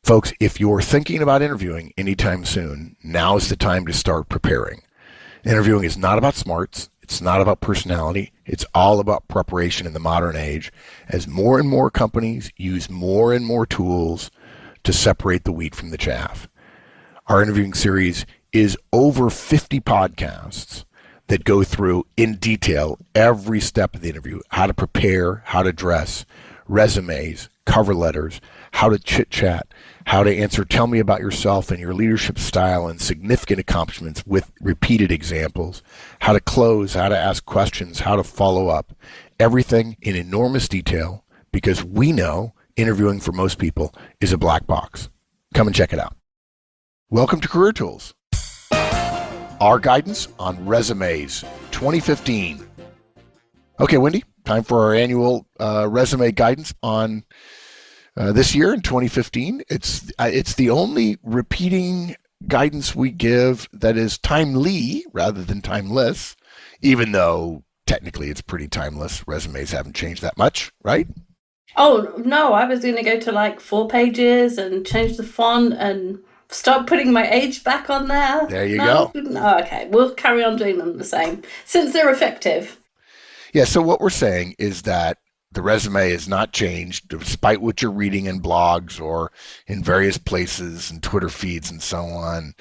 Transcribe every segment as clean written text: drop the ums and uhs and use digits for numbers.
Folks, if you're thinking about interviewing anytime soon, now is the time to start preparing. Interviewing is not about smarts. It's not about personality. It's all about preparation in the modern age as more and more companies use more and more tools to separate the wheat from the chaff. Our interviewing series is over 50 podcasts that go through in detail every step of the interview, how to prepare, how to dress, resumes, cover letters, how to chit chat, how to answer, tell me about yourself and your leadership style and significant accomplishments with repeated examples, how to close, how to ask questions, how to follow up, everything in enormous detail because we know interviewing for most people is a black box. Come and check it out. Welcome to Career Tools. Our guidance on resumes 2015. Okay, Wendy, time for our annual resume guidance on this year in 2015. It's the only repeating guidance we give that is timely rather than timeless, even though technically it's pretty timeless. Resumes haven't changed that much, right? Oh, no, I was going to go to like 4 pages and change the font and start putting my age back on there. There you No, go. no, okay, we'll carry on doing them the same since they're effective. Yeah, so what we're saying is that the resume is not changed despite what you're reading in blogs or in various places and Twitter feeds and so on.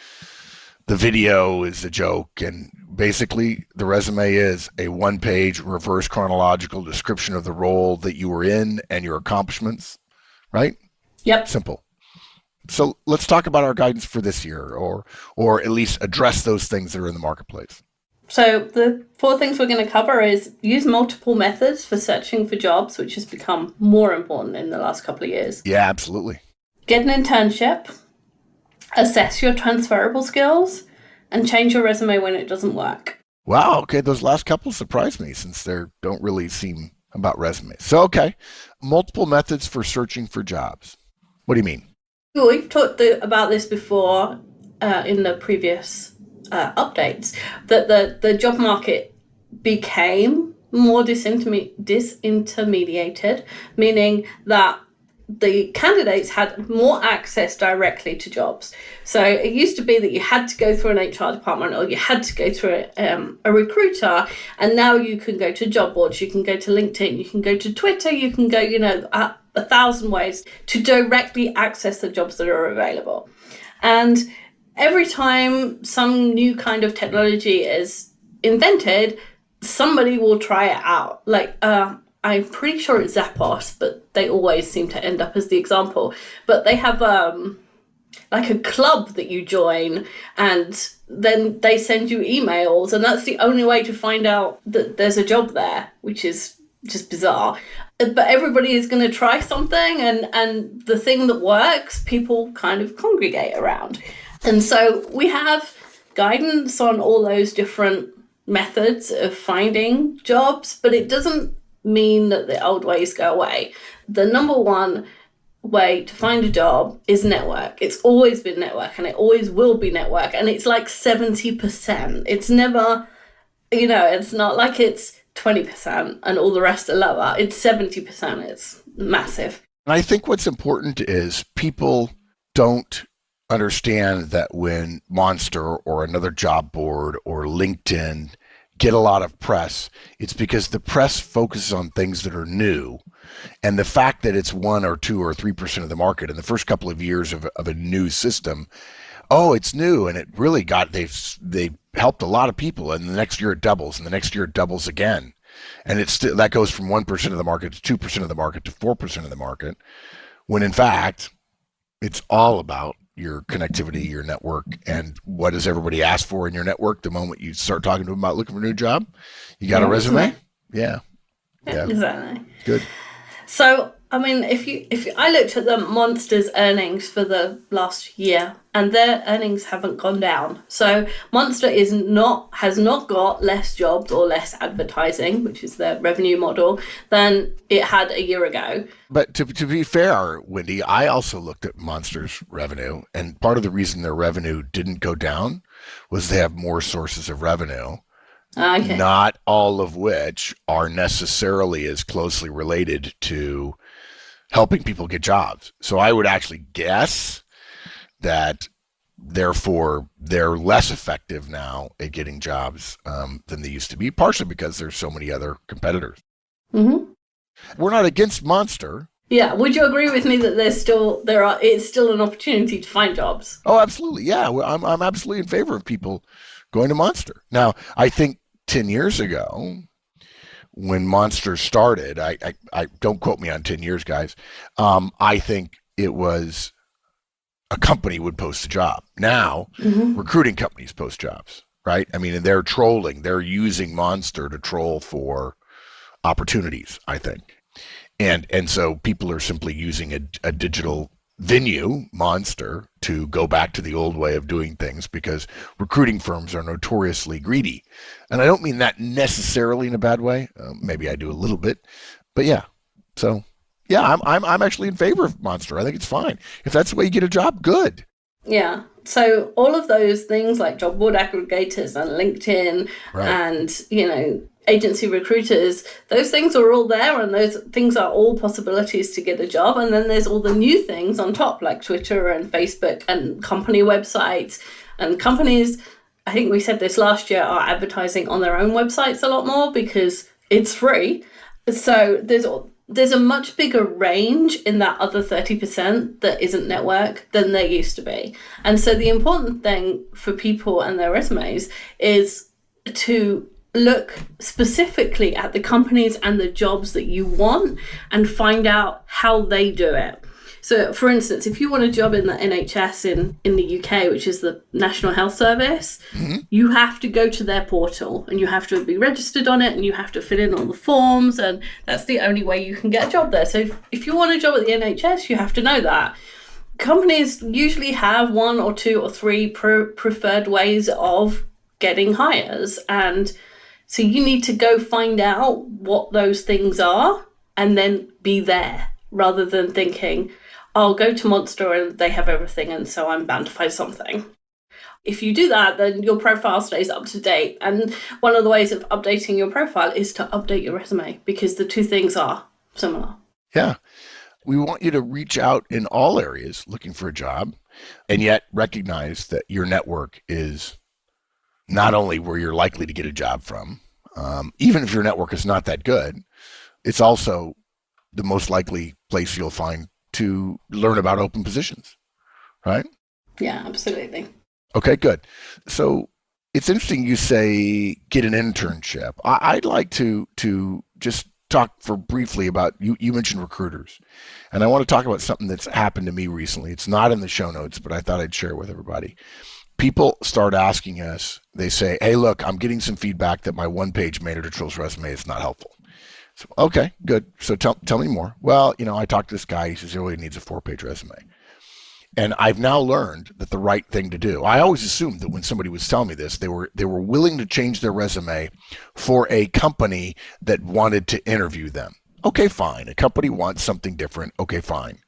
The video is a joke, and basically the resume is a one-page reverse chronological description of the role that you were in and your accomplishments, right? Yep. Simple. So let's talk about our guidance for this year, or at least address those things that are in the marketplace. So the 4 things we're going to cover is use multiple methods for searching for jobs, which has become more important in the last couple of years. Yeah, absolutely. Get an internship, assess your transferable skills, and change your resume when it doesn't work. Wow, okay, those last couple surprised me since they don't really seem about resumes. So, okay, multiple methods for searching for jobs. What do you mean? We've talked about this before in the previous updates, that the job market became more disintermediated, meaning that the candidates had more access directly to jobs. So it used to be that you had to go through an HR department or you had to go through a recruiter, and now you can go to job boards, you can go to LinkedIn, you can go to Twitter, you can go, 1,000 ways to directly access the jobs that are available. And every time some new kind of technology is invented, somebody will try it out. Like, I'm pretty sure it's Zappos, but they always seem to end up as the example. But they have like a club that you join, and then they send you emails, and that's the only way to find out that there's a job there, which is just bizarre. But everybody is going to try something, and the thing that works, people kind of congregate around. And so we have guidance on all those different methods of finding jobs, but it doesn't mean that the old ways go away. The number one way to find a job is network. It's always been network, and it always will be network. And it's like 70%. It's never, it's not like it's 20% and all the rest are lower. It's 70%. It's massive. And I think what's important is people don't understand that when Monster or another job board or LinkedIn get a lot of press, it's because the press focuses on things that are new. And the fact that it's 1 or 2 or 3% of the market in the first couple of years of a new system, oh, it's new, and it really they've helped a lot of people, and the next year it doubles, and the next year it doubles again. And it's still, that goes from 1% of the market to 2% of the market to 4% of the market, when in fact, it's all about your connectivity, your network, and what does everybody ask for in your network the moment you start talking to them about looking for a new job? You got a resume? Yeah. Yeah, exactly. Good. So, I mean, I looked at the Monster's earnings for the last year, and their earnings haven't gone down. So Monster has not got less jobs or less advertising, which is their revenue model, than it had a year ago. But to be fair, Wendy, I also looked at Monster's revenue, and part of the reason their revenue didn't go down was they have more sources of revenue. Okay. Not all of which are necessarily as closely related to helping people get jobs. So I would actually guess that therefore they're less effective now at getting jobs than they used to be, partially because there's so many other competitors. Mm-hmm. We're not against Monster. Yeah, would you agree with me that it's still an opportunity to find jobs? Oh, absolutely. Yeah, I'm absolutely in favor of people going to Monster. Now, I think 10 years ago, when Monster started, I don't quote me on 10 years, guys. I think it was a company would post a job. Now, recruiting companies post jobs, right? I mean, and they're trolling. They're using Monster to troll for opportunities, I think. And so people are simply using a digital venue, Monster, to go back to the old way of doing things because recruiting firms are notoriously greedy. And I don't mean that necessarily in a bad way. Maybe I do a little bit, but yeah. So yeah, I'm actually in favor of Monster. I think it's fine. If that's the way you get a job, good. Yeah. So all of those things like job board aggregators and LinkedIn Right. and, agency recruiters, those things are all there and those things are all possibilities to get a job. And then there's all the new things on top like Twitter and Facebook and company websites. And companies, I think we said this last year, are advertising on their own websites a lot more because it's free. So there's a much bigger range in that other 30% that isn't network than there used to be. And so the important thing for people and their resumes is to look specifically at the companies and the jobs that you want and find out how they do it. So, for instance, if you want a job in the NHS in the UK, which is the National Health Service, you have to go to their portal and you have to be registered on it and you have to fill in all the forms, and that's the only way you can get a job there. So if you want a job at the NHS, you have to know that. Companies usually have one or two or three preferred ways of getting hires, and so you need to go find out what those things are and then be there rather than thinking, I'll go to Monster and they have everything and so I'm bound to find something. If you do that, then your profile stays up to date. And one of the ways of updating your profile is to update your resume because the two things are similar. Yeah. We want you to reach out in all areas looking for a job and yet recognize that your network is not only where you're likely to get a job from, even if your network is not that good, it's also the most likely place you'll find to learn about open positions, right? Yeah, absolutely. Okay, good. So it's interesting you say get an internship. I'd like to just talk for briefly about, you mentioned recruiters, and I want to talk about something that's happened to me recently. It's not in the show notes, but I thought I'd share it with everybody. People start asking us, they say, hey, look, I'm getting some feedback that my one-page manager tools resume is not helpful. So, okay, good. So tell me more. Well, I talked to this guy. He says he really needs a 4-page resume. And I've now learned that the right thing to do, I always assumed that when somebody was telling me this, they were willing to change their resume for a company that wanted to interview them. Okay, fine. A company wants something different. Okay, fine.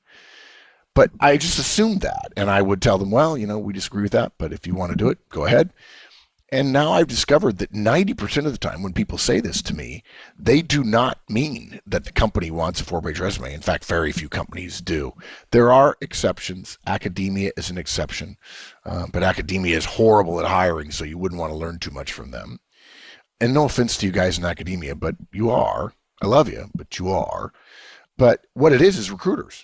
But I just assumed that, and I would tell them, well, we disagree with that, but if you want to do it, go ahead. And now I've discovered that 90% of the time when people say this to me, they do not mean that the company wants a 4-page resume. In fact, very few companies do. There are exceptions. Academia is an exception, but academia is horrible at hiring, so you wouldn't want to learn too much from them. And no offense to you guys in academia, but you are. I love you, but you are. But what it is recruiters.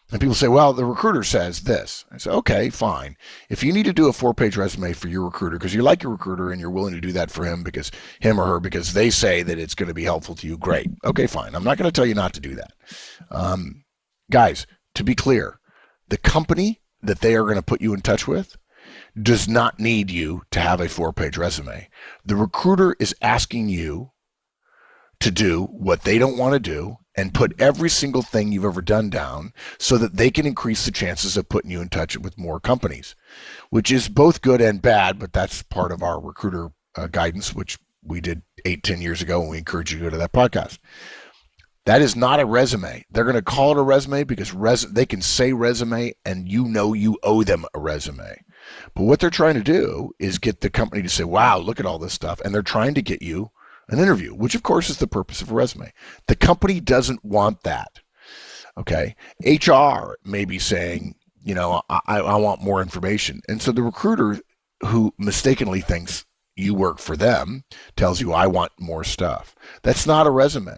And people say, well, the recruiter says this. I say, okay, fine. If you need to do a 4-page resume for your recruiter because you like your recruiter and you're willing to do that for him because him or her, because they say that it's going to be helpful to you, great. Okay, fine. I'm not going to tell you not to do that. Guys, to be clear, the company that they are going to put you in touch with does not need you to have a 4-page resume. The recruiter is asking you to do what they don't want to do and put every single thing you've ever done down so that they can increase the chances of putting you in touch with more companies, which is both good and bad, but that's part of our recruiter guidance, which we did 8-10 years ago, and we encourage you to go to that podcast. That is not a resume. They're going to call it a resume because they can say resume and you owe them a resume. But what they're trying to do is get the company to say, wow, look at all this stuff, and they're trying to get you an interview, which of course is the purpose of a resume. The company doesn't want that. Okay. HR may be saying, I want more information. And so the recruiter who mistakenly thinks you work for them tells you, I want more stuff. That's not a resume.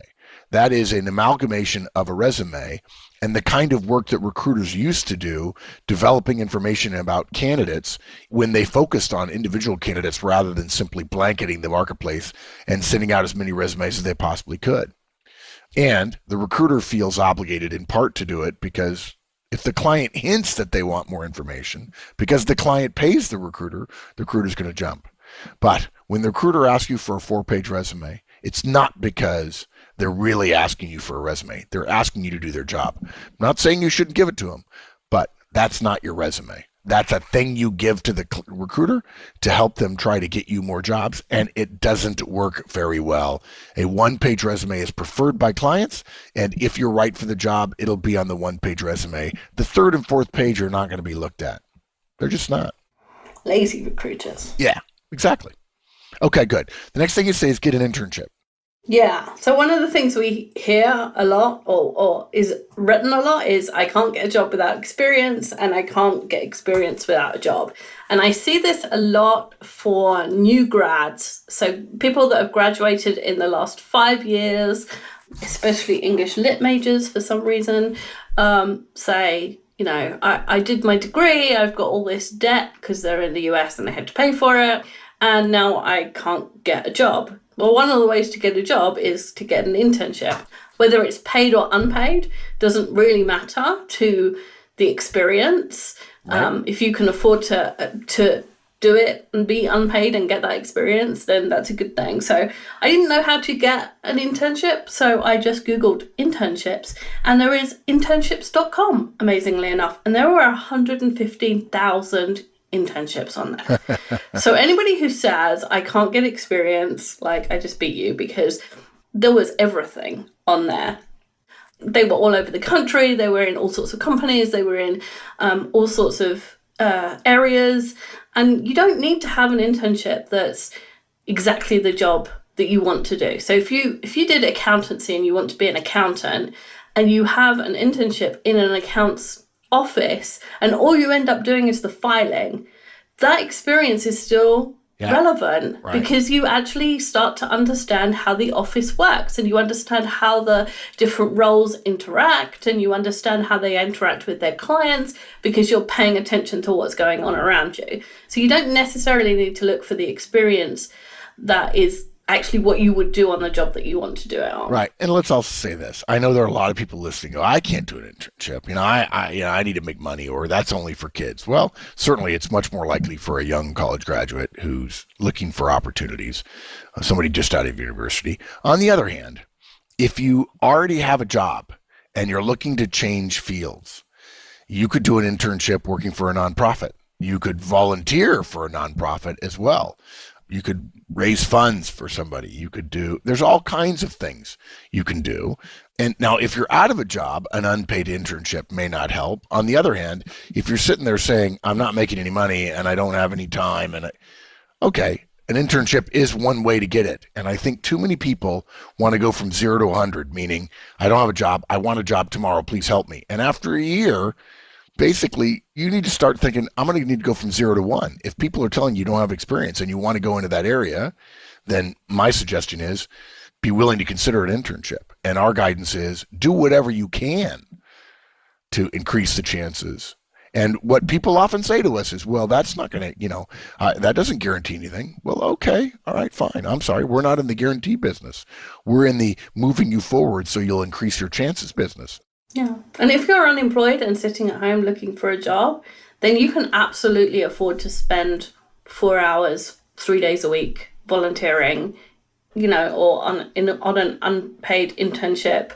That is an amalgamation of a resume and the kind of work that recruiters used to do, developing information about candidates when they focused on individual candidates rather than simply blanketing the marketplace and sending out as many resumes as they possibly could. And the recruiter feels obligated in part to do it because if the client hints that they want more information, because the client pays the recruiter's going to jump. But when the recruiter asks you for a 4-page resume, it's not because they're really asking you for a resume. They're asking you to do their job. I'm not saying you shouldn't give it to them, but that's not your resume. That's a thing you give to the recruiter to help them try to get you more jobs, and it doesn't work very well. A 1-page resume is preferred by clients, and if you're right for the job, it'll be on the 1-page resume. The 3rd and 4th page are not going to be looked at. They're just not. Lazy recruiters. Yeah, exactly. Okay, good. The next thing you say is get an internship. Yeah. So one of the things we hear a lot or is written a lot is I can't get a job without experience and I can't get experience without a job. And I see this a lot for new grads. So people that have graduated in the last 5 years, especially English lit majors for some reason, say, I did my degree, I've got all this debt because they're in the US and they had to pay for it, and now I can't get a job. Well, one of the ways to get a job is to get an internship. Whether it's paid or unpaid doesn't really matter to the experience. Right. If you can afford to do it and be unpaid and get that experience, then that's a good thing. So I didn't know how to get an internship, so I just Googled internships, and there is internships.com, amazingly enough, and there were 115,000 internships on there. So anybody who says I can't get experience, I just beat you, because there was everything on there. They were all over the country. They were in all sorts of companies. They were in all sorts of areas. And you don't need to have an internship that's exactly the job that you want to do. So if you did accountancy and you want to be an accountant and you have an internship in an accounts office and all you end up doing is the filing, that experience is still relevant, right? Because you actually start to understand how the office works and you understand how the different roles interact and you understand how they interact with their clients because you're paying attention to what's going on around you. So you don't necessarily need to look for the experience that is actually what you would do on the job that you want to do it on. Right. And let's also say this. I know there are a lot of people listening who go, I can't do an internship. I need to make money, or that's only for kids. Well, certainly it's much more likely for a young college graduate who's looking for opportunities, somebody just out of university. On the other hand, if you already have a job and you're looking to change fields, you could do an internship working for a nonprofit. You could volunteer for a nonprofit as well. You could raise funds for somebody. There's all kinds of things you can do. And now if you're out of a job, an unpaid internship may not help. On the other hand, if you're sitting there saying, I'm not making any money and I don't have any time, okay, an internship is one way to get it. And I think too many people want to go from 0 to 100, meaning I don't have a job. I want a job tomorrow. Please help me. And after a year, basically, you need to start thinking, I'm going to need to go from 0 to 1. If people are telling you don't have experience and you want to go into that area, then my suggestion is be willing to consider an internship. And our guidance is do whatever you can to increase the chances. And what people often say to us is, well, that's not going to, that doesn't guarantee anything. Well, okay. All right, fine. I'm sorry. We're not in the guarantee business. We're in the moving you forward so you'll increase your chances business. Yeah. And if you're unemployed and sitting at home looking for a job, then you can absolutely afford to spend 4 hours, 3 days a week volunteering, or on an unpaid internship,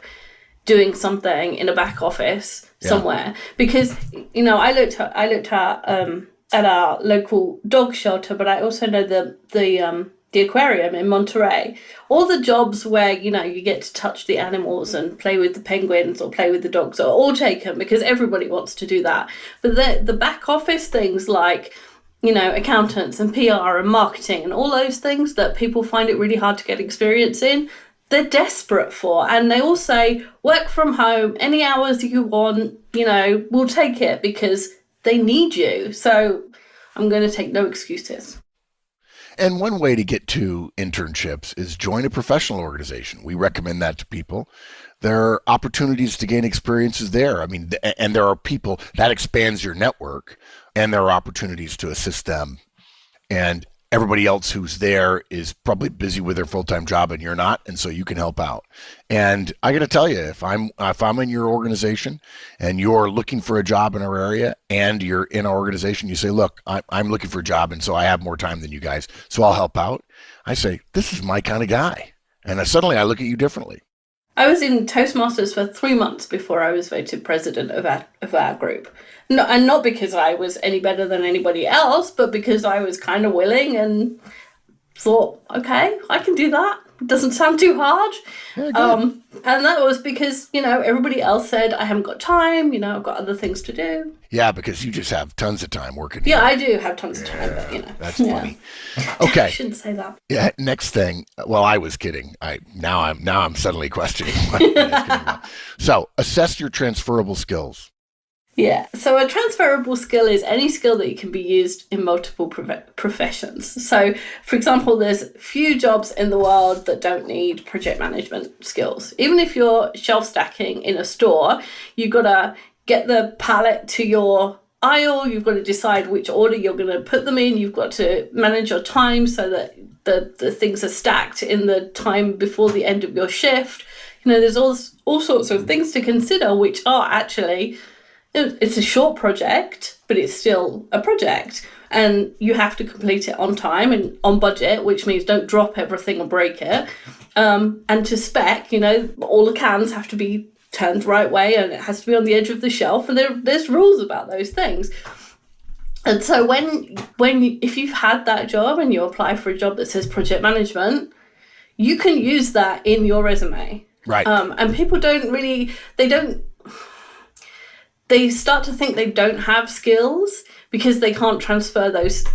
doing something in a back office somewhere. Because, I looked at our local dog shelter, but I also know the aquarium in Monterey. All the jobs where, you get to touch the animals and play with the penguins or play with the dogs are all taken because everybody wants to do that. But the back office things like, accountants and PR and marketing and all those things that people find it really hard to get experience in, they're desperate for. And they all say, work from home, any hours you want, we'll take it because they need you. So I'm going to take no excuses. And one way to get to internships is join a professional organization. We recommend that to people. There are opportunities to gain experiences there. I mean, and there are people that expands your network, and there are opportunities to assist them. And everybody else who's there is probably busy with their full-time job and you're not, and so you can help out. And I got to tell you, if I'm in your organization and you're looking for a job in our area and you're in our organization, you say, look, I'm looking for a job, and so I have more time than you guys, so I'll help out. I say, this is my kind of guy. And suddenly I look at you differently. I was in Toastmasters for 3 months before I was voted president of our group. No, and not because I was any better than anybody else, but because I was kind of willing and thought, okay, I can do that. It doesn't sound too hard. Yeah, and that was because, everybody else said, I haven't got time, I've got other things to do. Yeah, because you just have tons of time working. Yeah, I do have tons of time, but, That's funny. Okay. I shouldn't say that. Yeah, next thing. Well, I was kidding. Now I'm suddenly questioning what I was kidding about. So, assess your transferable skills. Yeah, so a transferable skill is any skill that can be used in multiple professions. So, for example, there's few jobs in the world that don't need project management skills. Even if you're shelf stacking in a store, you've got to get the pallet to your aisle, you've got to decide which order you're going to put them in, you've got to manage your time so that the things are stacked in the time before the end of your shift. There's all sorts of things to consider, which are actually... It's a short project, but it's still a project. And you have to complete it on time and on budget, which means don't drop everything or break it. And to spec, all the cans have to be turned the right way and it has to be on the edge of the shelf. And there's rules about those things. And so if you've had that job and you apply for a job that says project management, you can use that in your resume. Right. And people they start to think they don't have skills because they can't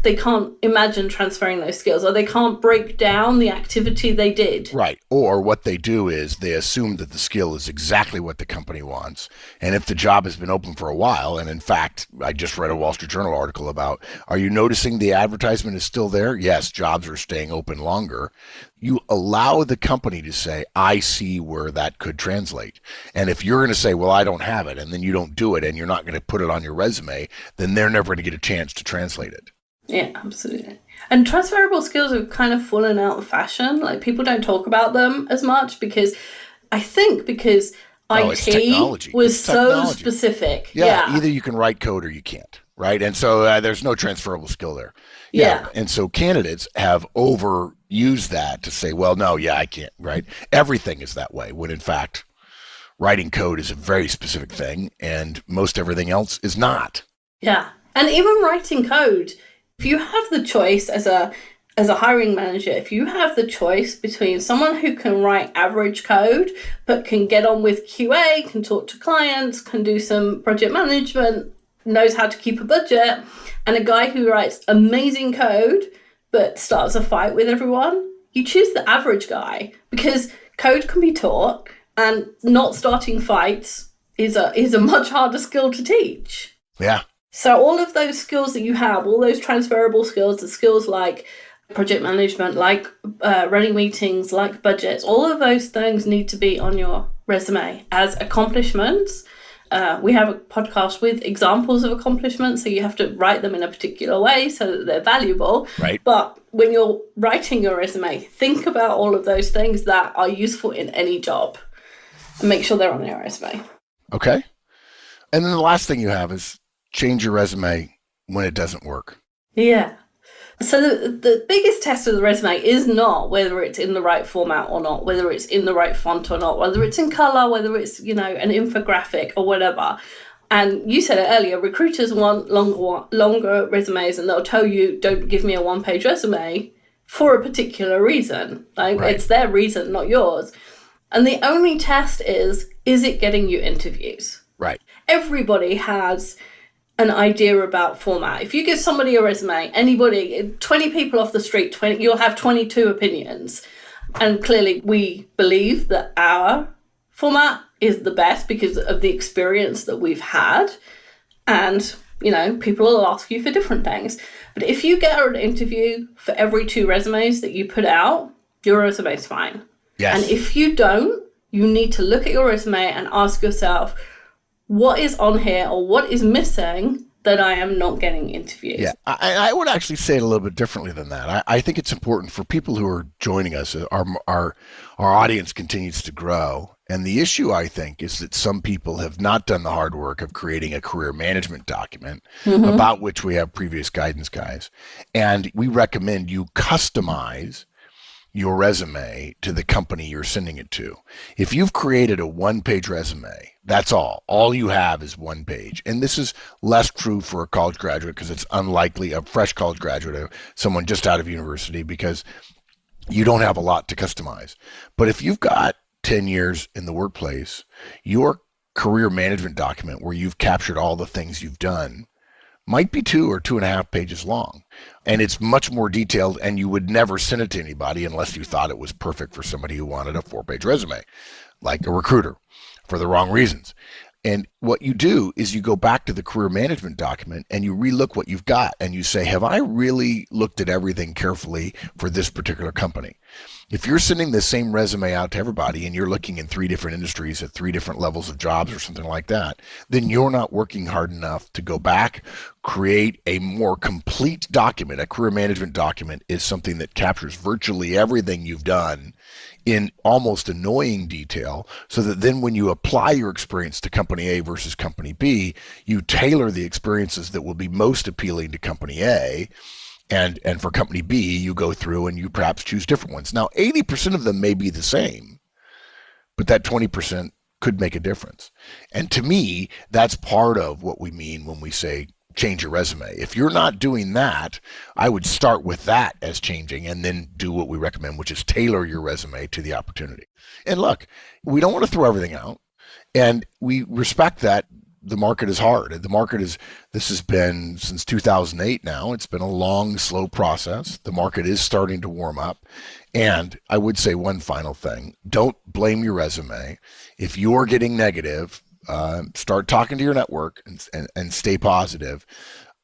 they can't imagine transferring those skills, or they can't break down the activity they did. Right. Or what they do is they assume that the skill is exactly what the company wants. And if the job has been open for a while, and in fact, I just read a Wall Street Journal article about, are you noticing the advertisement is still there? Yes, jobs are staying open longer. You allow the company to say, I see where that could translate. And if you're going to say, well, I don't have it, and then you don't do it, and you're not going to put it on your resume, then they're never going to get a chance to translate it. Yeah, absolutely. And transferable skills have kind of fallen out of fashion. Like, people don't talk about them as much because IT was so specific. Yeah, either you can write code or you can't, right? And so there's no transferable skill there. Yeah. And so candidates have overused that to say, well, no, I can't, right? Everything is that way, when in fact, writing code is a very specific thing and most everything else is not. Yeah. And even writing code, if you have the choice as a hiring manager, if you have the choice between someone who can write average code but can get on with QA, can talk to clients, can do some project management, knows how to keep a budget, and a guy who writes amazing code but starts a fight with everyone, you choose the average guy, because code can be taught and not starting fights is a much harder skill to teach. Yeah. So all of those skills that you have, all those transferable skills, the skills like project management, like running meetings, like budgets, all of those things need to be on your resume as accomplishments. We have a podcast with examples of accomplishments, so you have to write them in a particular way so that they're valuable. Right. But when you're writing your resume, think about all of those things that are useful in any job and make sure they're on your resume. Okay. And then the last thing you have is change your resume when it doesn't work. Yeah. So the biggest test of the resume is not whether it's in the right format or not, whether it's in the right font or not, whether it's in color, whether it's, an infographic or whatever. And you said it earlier, recruiters want longer resumes, and they'll tell you, don't give me a one-page resume for a particular reason. Like, right. It's their reason, not yours. And the only test is it getting you interviews? Right. Everybody has an idea about format. If you give somebody a resume, 20 people off the street, you'll have 22 opinions. And clearly we believe that our format is the best because of the experience that we've had. And, you know, people will ask you for different things. But if you get an interview for every 2 resumes that you put out, your resume is fine. Yes. And if you don't, you need to look at your resume and ask yourself, what is on here or what is missing that I am not getting interviews? Yeah, I would actually say it a little bit differently than that. I think it's important for people who are joining us. Our audience continues to grow. And the issue, I think, is that some people have not done the hard work of creating a career management document about which we have previous guidance guys. And we recommend you customize your resume to the company you're sending it to. If you've created a 1-page resume, that's all. All you have is 1 page. And this is less true for a college graduate because it's unlikely a fresh college graduate, someone just out of university, because you don't have a lot to customize. But if you've got 10 years in the workplace, your career management document where you've captured all the things you've done might be 2 or 2.5 pages long. And it's much more detailed, and you would never send it to anybody unless you thought it was perfect for somebody who wanted a 4-page resume, like a recruiter, for the wrong reasons. And what you do is you go back to the career management document and you relook what you've got and you say, have I really looked at everything carefully for this particular company? If you're sending the same resume out to everybody and you're looking in 3 different industries at 3 different levels of jobs or something like that, then you're not working hard enough to go back, create a more complete document. A career management document is something that captures virtually everything you've done in almost annoying detail, so that then when you apply your experience to company A versus company B, you tailor the experiences that will be most appealing to company A. And for company B, you go through and you perhaps choose different ones. Now, 80% of them may be the same, but that 20% could make a difference. And to me, that's part of what we mean when we say change your resume. If you're not doing that, I would start with that as changing and then do what we recommend, which is tailor your resume to the opportunity. And look, we don't want to throw everything out, and we respect that. The market is hard. This has been since 2008 now. It's been a long, slow process. The market is starting to warm up. And I would say one final thing. Don't blame your resume. If you're getting negative, start talking to your network and stay positive,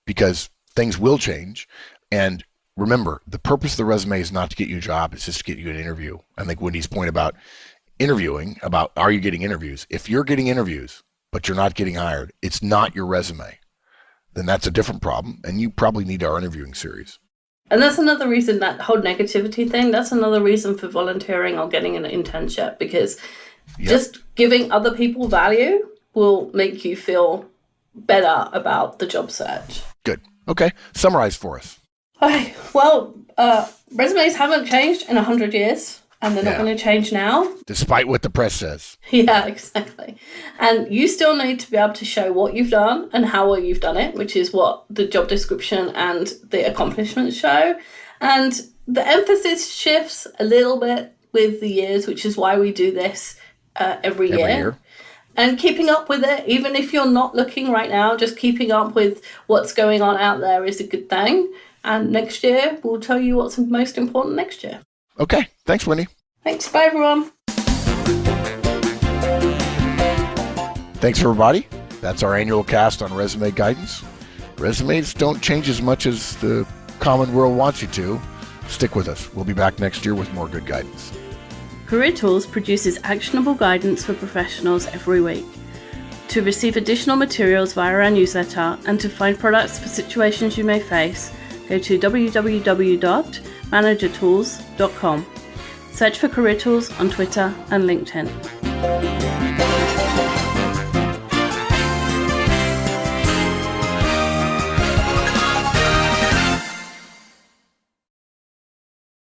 because things will change. And remember, the purpose of the resume is not to get you a job. It's just to get you an interview. I think Wendy's point about interviewing, about are you getting interviews? If you're getting interviews, but you're not getting hired, it's not your resume, then that's a different problem, and you probably need our interviewing series. And that's another reason, that whole negativity thing, that's another reason for volunteering or getting an internship, because just giving other people value will make you feel better about the job search. Good. Okay. Summarize for us. Okay. Well, resumes haven't changed in 100 years. And they're not going to change now. Despite what the press says. Yeah, exactly. And you still need to be able to show what you've done and how well you've done it, which is what the job description and the accomplishments show. And the emphasis shifts a little bit with the years, which is why we do this every year. And keeping up with it, even if you're not looking right now, just keeping up with what's going on out there is a good thing. And next year, we'll tell you what's most important next year. Okay. Thanks, Wendy. Thanks. Bye, everyone. Thanks, everybody. That's our annual cast on resume guidance. Resumes don't change as much as the common world wants you to. Stick with us. We'll be back next year with more good guidance. Career Tools produces actionable guidance for professionals every week. To receive additional materials via our newsletter and to find products for situations you may face, go to www.managertools.com. Search for Career Tools on Twitter and LinkedIn.